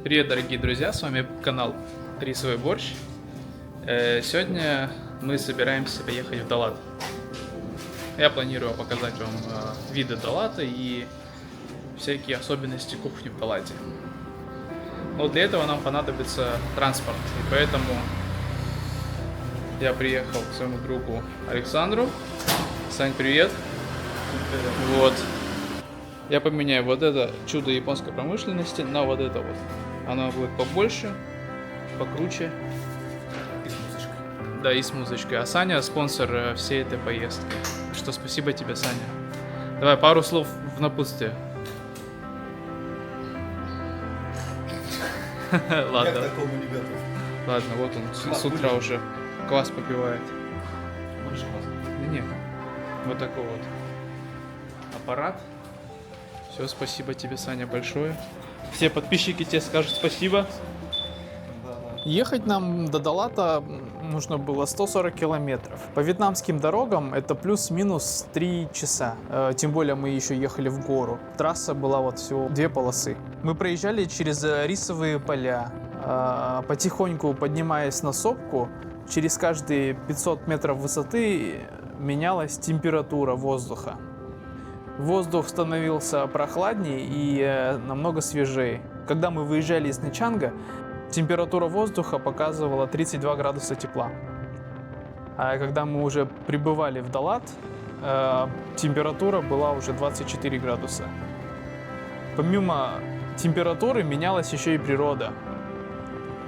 Привет, дорогие друзья, с вами канал Рисовый борщ. Сегодня мы собираемся поехать в Далат. Я планирую показать вам виды Далата и всякие особенности кухни в Далате. Но для этого нам понадобится транспорт, и поэтому я приехал к своему другу Александру. Сань, привет. Вот. Я поменяю вот это чудо японской промышленности на вот это вот. Она будет побольше, покруче. И с музычкой. Да, и с музычкой. А Саня спонсор всей этой поездки. Что спасибо тебе, Саня. Давай пару слов в напутствие. Я Ладно. к такому не готов. Ладно, вот он с утра уже квас попивает. Будешь классно. Да не, вот такой вот аппарат. Все, спасибо тебе, Саня, большое. Все подписчики тебе скажут спасибо. Ехать нам до Далата нужно было 140 километров. По вьетнамским дорогам это плюс-минус 3 часа. Тем более мы еще ехали в гору. Трасса была вот всего 2 полосы. Мы проезжали через рисовые поля, потихоньку поднимаясь на сопку. Через каждые 500 метров высоты менялась температура воздуха. Воздух становился прохладнее и намного свежее. Когда мы выезжали из Нячанга, температура воздуха показывала 32 градуса тепла. А когда мы уже прибывали в Далат, температура была уже 24 градуса. Помимо температуры менялась еще и природа.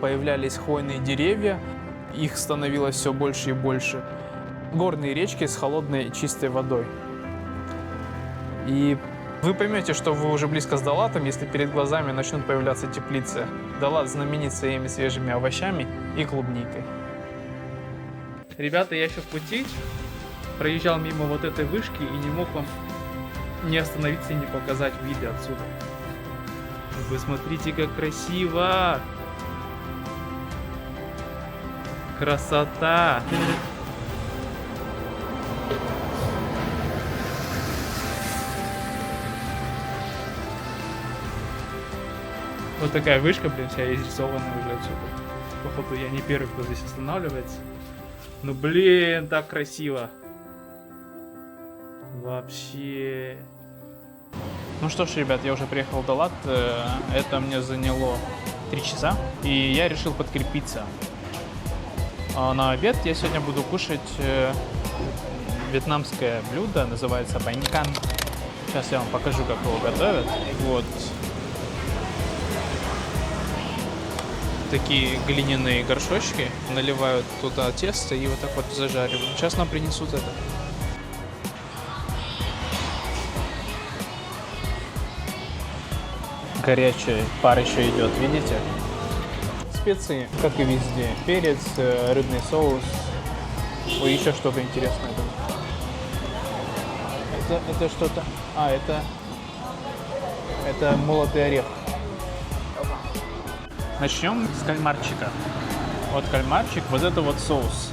Появлялись хвойные деревья, их становилось все больше и больше. Горные речки с холодной чистой водой. И вы поймете, что вы уже близко с Далатом, если перед глазами начнут появляться теплицы. Далат знаменит своими свежими овощами и клубникой. Ребята, я еще в пути проезжал мимо вот этой вышки и не мог вам не остановиться и не показать виды отсюда. Вы смотрите, как красиво! Красота! Вот такая вышка, блин, вся изрисованная уже отсюда. Походу, я не первый, кто здесь останавливается. Ну, блин, так красиво. Вообще. Ну что ж, ребят, я уже приехал в Далат. Это мне заняло 3 часа. И я решил подкрепиться. На обед я сегодня буду кушать вьетнамское блюдо, называется банькан. Сейчас я вам покажу, как его готовят. Вот. Такие глиняные горшочки, наливают туда тесто и вот так вот зажаривают. Сейчас нам принесут это. Горячий пар еще идет, видите? Специи, как и везде. Перец, рыбный соус. Ой, еще что-то интересное. Это что-то... это молотый орех. Начнем с кальмарчика. Вот кальмарчик, вот это вот соус.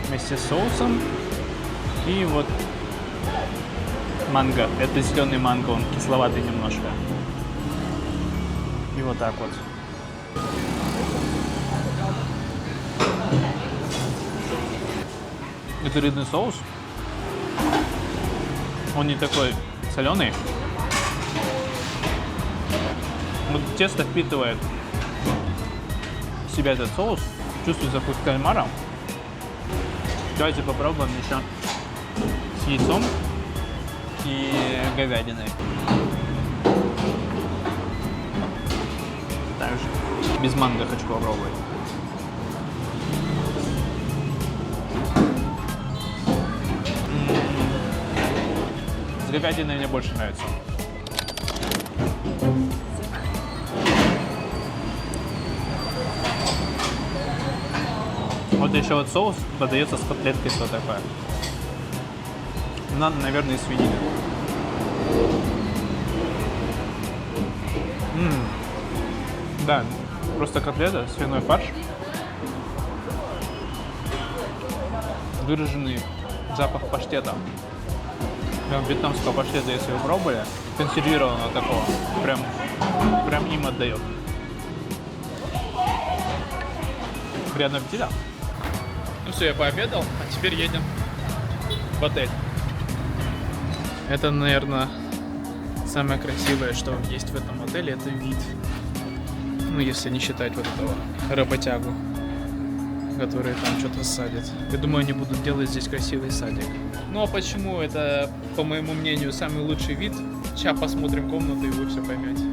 Вместе с соусом. И вот манго. Это зеленый манго, он кисловатый немножко. И вот так вот. Это рыбный соус. Он не такой соленый. Вот тесто впитывает в себя этот соус, чувствуется вкус кальмара. Давайте попробуем еще с яйцом и говядиной. Также без манго хочу попробовать. С говядиной мне больше нравится. Вот еще вот соус подается с котлеткой, что такое. Наверное, из свинины. Да, просто котлета, свиной фарш. Выраженный запах паштета. Прям вьетнамского паштета, если вы пробовали, консервированного такого. Прям им отдает. Приятного аппетита. Ну все, я пообедал, а теперь едем в отель. Это, наверное, самое красивое, что есть в этом отеле, это вид. Ну, если не считать вот этого работягу, который там что-то садит. Я думаю, они будут делать здесь красивый садик. Ну а почему это, по моему мнению, самый лучший вид? Сейчас посмотрим комнату, и вы все поймете.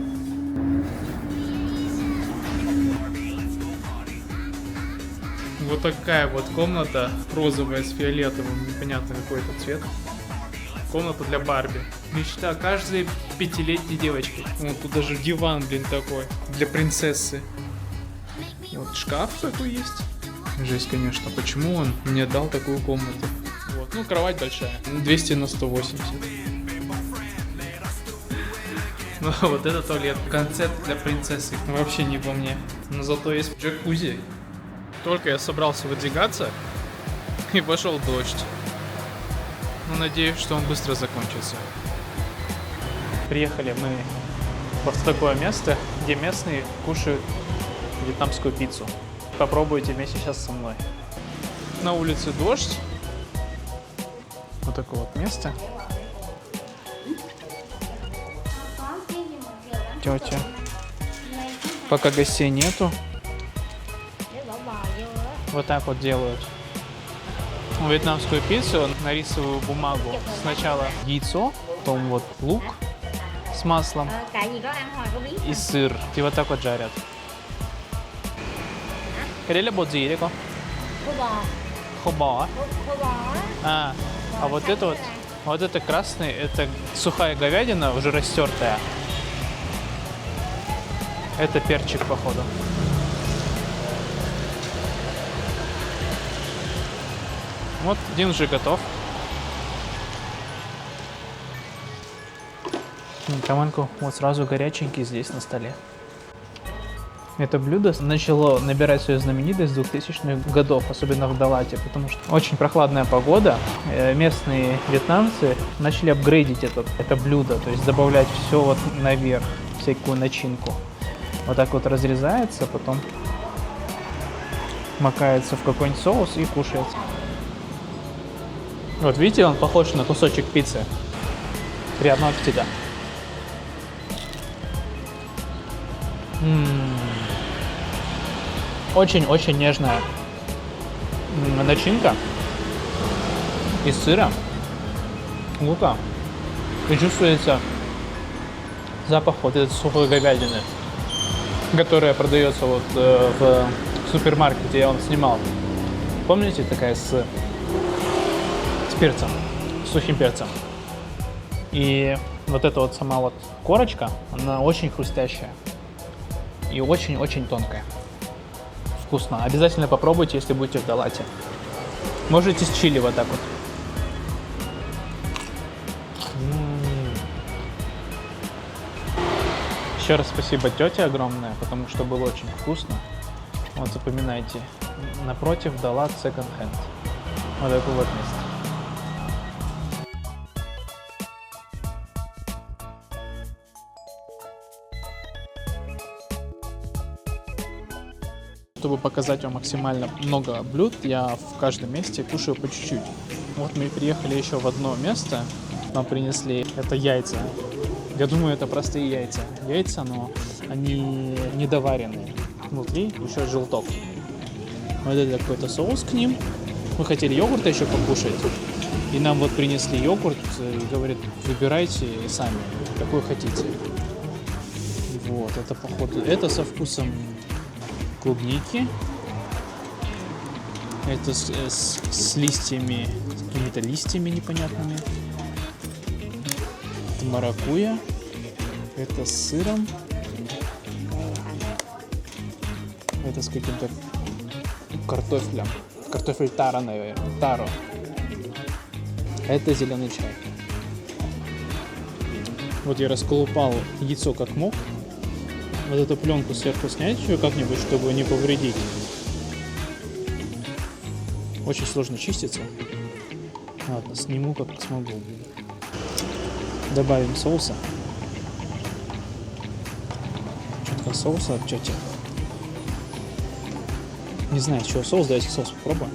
Вот такая вот комната, розовая с фиолетовым, непонятно какой-то цвет. Комната для Барби. Мечта каждой 5-летней девочки. Вот тут даже диван, блин, такой. Для принцессы. Вот шкаф такой есть. Жесть, конечно. Почему он мне дал такую комнату? Вот. Ну, кровать большая. 200 на 180. Ну, вот это туалет. Концепт для принцессы. Вообще не по мне. Но зато есть джакузи. Только я собрался выдвигаться, и пошел дождь. Но надеюсь, что он быстро закончится. Приехали мы вот в такое место, где местные кушают вьетнамскую пиццу. Попробуйте вместе сейчас со мной. На улице дождь. Вот такое вот место. Тетя. Пока гостей нету. Вот так вот делают вьетнамскую пиццу на рисовую бумагу. Сначала яйцо, потом вот лук с маслом и сыр. И вот так вот жарят. Хоба. А вот это вот это красный, это сухая говядина, уже растертая. Это перчик, походу. Вот один уже готов. Каманку вот сразу горяченький здесь на столе. Это блюдо начало набирать свою знаменитость с 2000-х годов, особенно в Далате, потому что очень прохладная погода. Местные вьетнамцы начали апгрейдить это блюдо, то есть добавлять все вот наверх, всякую начинку. Вот так вот разрезается, потом макается в какой-нибудь соус и кушается. Вот видите, он похож на кусочек пиццы. Приятного аппетита. Очень-очень нежная начинка из сыра, лука. И чувствуется запах вот этой сухой говядины, которая продается вот в супермаркете, я вам снимал. Помните, такая с перцем, с сухим перцем. И вот эта вот сама вот корочка, она очень хрустящая и очень-очень тонкая. Вкусно. Обязательно попробуйте, если будете в Далате. Можете с чили вот так вот. Еще раз спасибо тете огромное, потому что было очень вкусно. Вот запоминайте. Напротив Далат Second Hand. Вот такое вот место. Чтобы показать вам максимально много блюд, я в каждом месте кушаю по чуть-чуть. Вот мы приехали еще в одно место, нам принесли, это яйца. Я думаю, это простые яйца. Яйца, но они недоваренные. Внутри еще желток. Вот это какой-то соус к ним. Мы хотели йогурта еще покушать. И нам вот принесли йогурт и говорят, выбирайте сами, какой хотите. Вот, это походу, это со вкусом клубники. Это с листьями, с какими-то листьями непонятными. Это маракуйя. Это с сыром. Это с каким-то картофелем. Картофель таро, наверное. Таро. Это зеленый чай. Вот я расколупал яйцо как мог. Вот эту пленку сверху снять еще как-нибудь, чтобы не повредить. Очень сложно чистится. Ладно, сниму как смогу. Добавим соуса. соуса от тети. Не знаю, чего соус, давайте соус попробуем.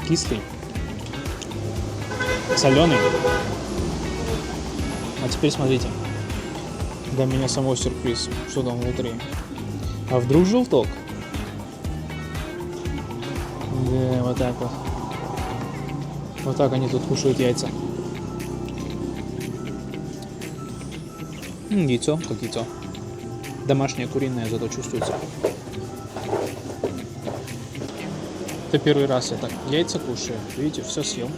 Кислый. Соленый. А теперь смотрите. Для меня самой сюрприз, что там внутри. А вдруг желток? Да, вот так вот. Вот так они тут кушают яйца. Яйцо, как яйцо. Домашнее куриное, зато чувствуется. Это первый раз я так яйца кушаю. Видите, все съел.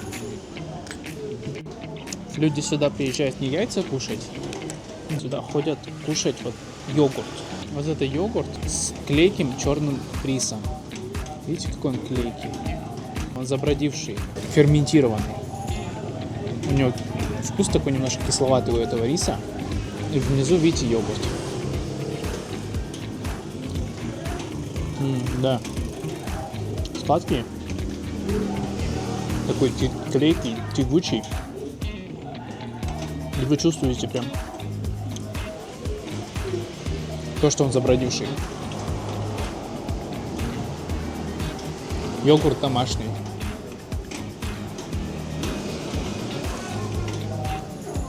Люди сюда приезжают не яйца кушать, сюда ходят кушать вот йогурт. Вот это йогурт с клейким черным рисом. Видите, какой он клейкий? Он забродивший, ферментированный. У него вкус такой немножко кисловатый у этого риса. И внизу, видите, йогурт. Да. Сладкий. Такой клейкий, тягучий. И вы чувствуете прям то, что он забродивший. Йогурт домашний.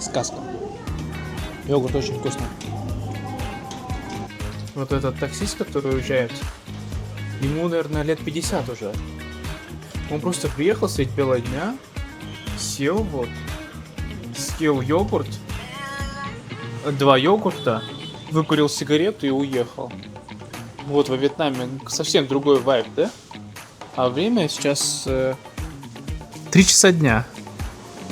Сказка. Йогурт очень вкусный. Вот этот таксист, который уезжает, ему, наверное, лет 50 уже. Он просто приехал средь бела дня, сел вот, съел йогурт, 2 йогурта, выкурил сигарету и уехал. Вот во Вьетнаме совсем другой вайб, да? А время сейчас 3 часа дня.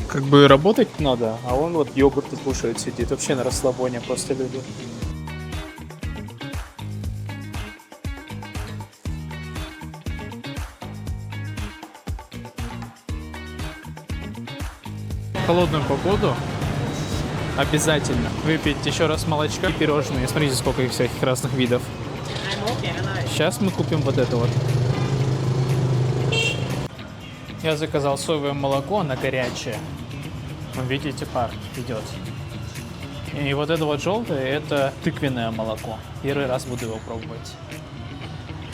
Как бы работать надо, а он вот йогурты кушает, сидит. Вообще на расслабоне просто люди. В холодную погоду обязательно выпить еще раз молочка и пирожные. Смотрите, сколько их всяких разных видов. Сейчас мы купим вот это вот. Я заказал соевое молоко, оно горячее. Вы видите, пар идет. И вот это вот желтое, это тыквенное молоко. Первый раз буду его пробовать.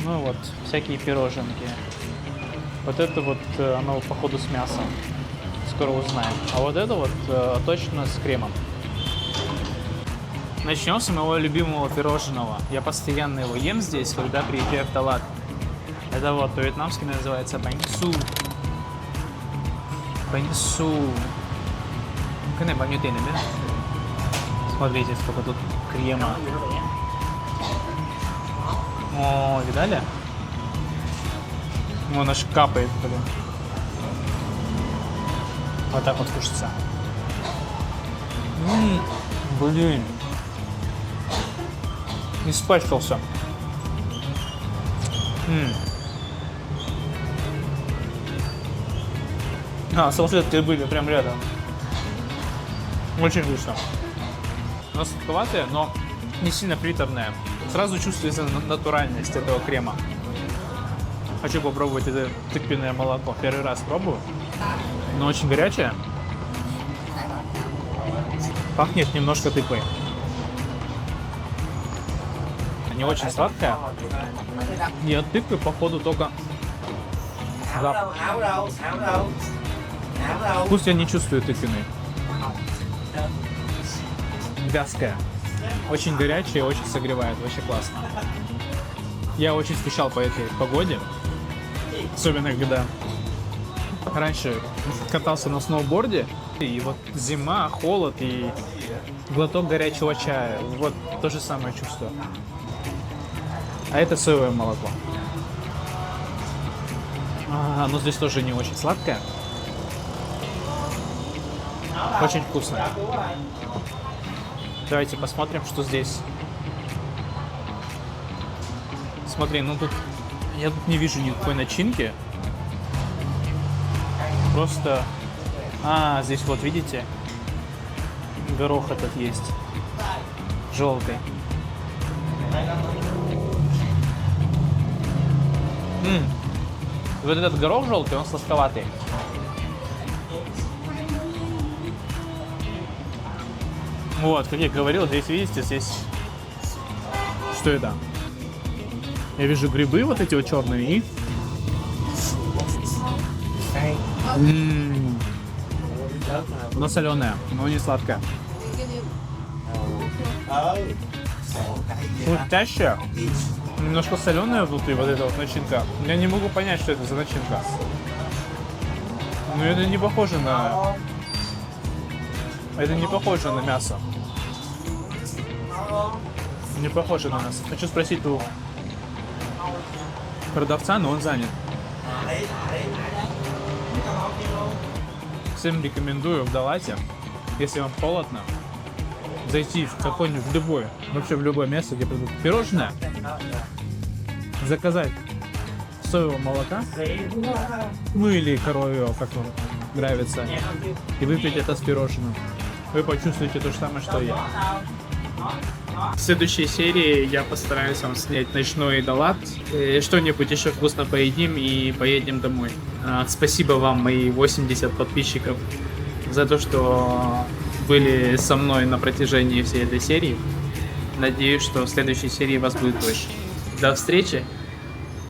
Ну вот, всякие пироженки. Вот это вот, оно походу с мясом. Скоро узнаем. А вот это вот точно с кремом. Начнем с моего любимого пирожного. Я постоянно его ем здесь, когда приезжаю в Далат. Это вот по-вьетнамски называется баньсу. Баньсу. Смотрите, сколько тут крема. О, видали? Он аж капает, блин. Вот так вот кушается. Блин. Испачкался. Салфетки были прям рядом. Очень вкусно. Оно сладковатое, но не сильно приторное. Сразу чувствуется натуральность этого крема. Хочу попробовать это тыквенное молоко. Первый раз пробую. Но очень горячее. Пахнет немножко тыквой. Не очень сладкая. И от тыквы, походу, только запах. Вкус я не чувствую тыквенный. Вязкая. Очень горячая, очень согревает. Вообще классно. Я очень скучал по этой погоде. Особенно, когда раньше катался на сноуборде. И вот зима, холод и глоток горячего чая. Вот то же самое чувство. А это соевое молоко. Оно здесь тоже не очень сладкое. Очень вкусно. Давайте посмотрим, что здесь. Смотри, ну тут я тут не вижу никакой начинки. Просто... здесь вот, видите? Горох этот есть. Желтый. Вот этот горох желтый, он сладковатый. Вот, как я говорил, здесь, видите, здесь... Что это? Я вижу грибы вот эти вот черные и... Но соленая, но не сладкая. Хрустящая. Немножко соленая внутри, вот эта вот начинка. Я не могу понять, что это за начинка. Но это не похоже на... Это не похоже на мясо. Не похоже на мясо. Хочу спросить у продавца, но он занят. Всем рекомендую в Далате, если вам холодно, зайти в какое-нибудь, в любое, вообще в любое место, где продают пирожное, заказать соевого молока, ну или коровьего, как вам нравится, и выпить это с пирожным. Вы почувствуете то же самое, что и я. В следующей серии я постараюсь вам снять ночной Далат, что-нибудь еще вкусно поедим и поедем домой. Спасибо вам, мои 80 подписчиков, за то, что были со мной на протяжении всей этой серии. Надеюсь, что в следующей серии вас будет больше. До встречи!